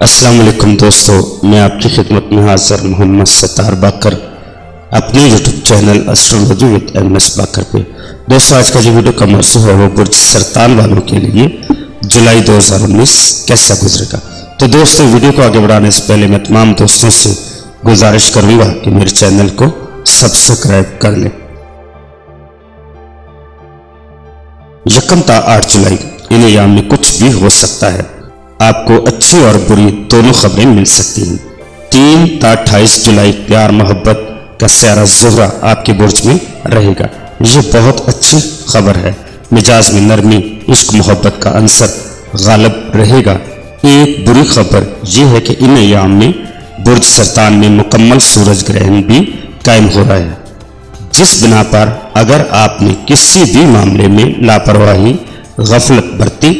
السلام علیکم دوستو، میں آپ کی خدمت میں حاضر محمد ستار باقر اپنے YouTube channel astrology with M S Baqir پہ۔ دوستو، آج کا جو ویڈیو کا موضوع ہے وہ برج سرطان والوں کے لیے جولائی 2019 کیسا گزرے گا۔ تو دوستو، ویڈیو کو آگے بڑھانے سے پہلے میں تمام دوستوں سے گزارش کروں گا کہ میرے چینل کو سبسکرائب کر لیں۔ 1 تا 8 جولائی ان ایام میں کچھ بھی ہو سکتا ہے، آپ کو اچھی اور بری دونوں خبریں مل سکتی ہیں۔ 3 تا 28 جولائی پیار محبت کا سیارہ زہرہ آپ کے برج میں رہے گا، یہ بہت اچھی خبر ہے۔ مزاج میں نرمی، عشق محبت کا عنصر غالب رہے گا۔ ایک بری خبر یہ ہے کہ ان ایام میں برج سرطان میں مکمل سورج گرہن بھی قائم ہو رہا ہے، جس بنا پر اگر آپ نے کسی بھی معاملے میں لاپرواہی غفلت برتی،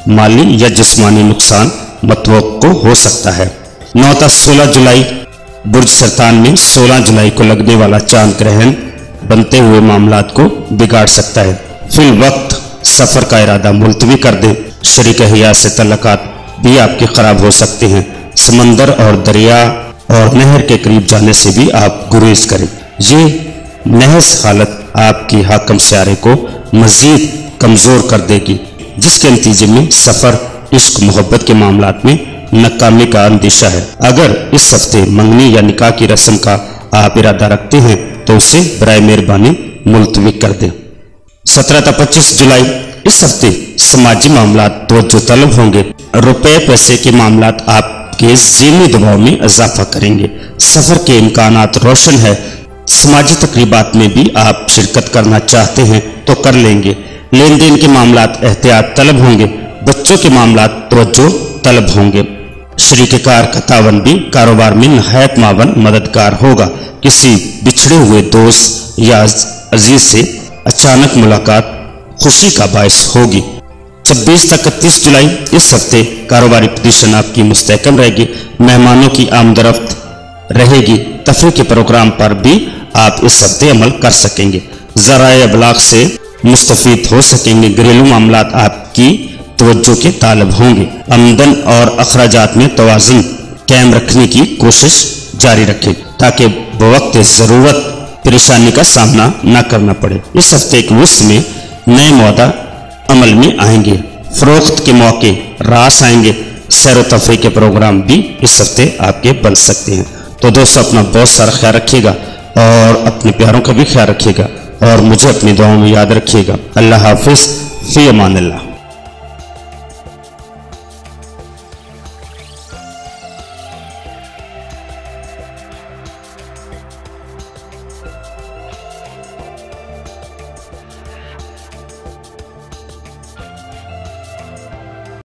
مالی یا جسمانی نقصان متوقع ہو سکتا ہے۔ 9 تا 16 جولائی برج سرطان میں 16 جولائی کو لگنے والا چاند گرہن بنتے ہوئے معاملات کو بگاڑ سکتا ہے۔ فی الوقت سفر کا ارادہ ملتوی کر دیں۔ شریک حیات سے تعلقات بھی آپ کے خراب ہو سکتے ہیں۔ سمندر اور دریا اور نہر کے قریب جانے سے بھی آپ گریز کریں۔ یہ نحس حالت آپ کی حاکم سیارے کو مزید کمزور کر دے گی، جس کے نتیجے میں سفر، عشق محبت کے معاملات میں ناکامی کا اندیشہ ہے۔ اگر اس ہفتے منگنی یا نکاح کی رسم کا آپ ارادہ رکھتے ہیں تو اسے برائے مہربانی ملتوی کر دیں۔ 17 تا 25 جولائی اس ہفتے سماجی معاملات توجہ طلب ہوں گے۔ روپے پیسے کے معاملات آپ کے ذہنی دباؤ میں اضافہ کریں گے۔ سفر کے امکانات روشن ہے۔ سماجی تقریبات میں بھی آپ شرکت کرنا چاہتے ہیں تو کر لیں گے۔ لین دین کے معاملات احتیاط طلب ہوں گے۔ بچوں کے معاملات توجہ طلب ہوں گے۔ شریک کار کا تعاون بھی کاروبار میں نہایت معاون مددگار ہوگا۔ کسی بچھڑے ہوئے دوست یا عزیز سے اچانک ملاقات خوشی کا باعث ہوگی۔ 26 تا 31 جولائی اس ہفتے کاروباری پوزیشن آپ کی مستحکم رہے گی۔ مہمانوں کی آمد و رفت رہے گی۔ تفریح کے پروگرام پر بھی آپ اس ہفتے عمل کر سکیں گے۔ ذرائع ابلاغ سے مستفید ہو سکیں گے۔ گھریلو معاملات آپ کی توجہ کے طالب ہوں گے۔ آمدن اور اخراجات میں توازن قائم رکھنے کی کوشش جاری رکھیں تاکہ بوقت ضرورت پریشانی کا سامنا نہ کرنا پڑے۔ اس ہفتے کے وسط میں نئے معاہدہ عمل میں آئیں گے۔ فروخت کے موقع راس آئیں گے۔ سیر و تفریح کے پروگرام بھی اس ہفتے آپ کے بن سکتے ہیں۔ تو دوستو، اپنا بہت سارا خیال رکھیے گا اور اپنے پیاروں کا بھی خیال رکھیے گا اور مجھے اپنی دعاؤں میں یاد رکھیے گا۔ اللہ حافظ، فی امان اللہ۔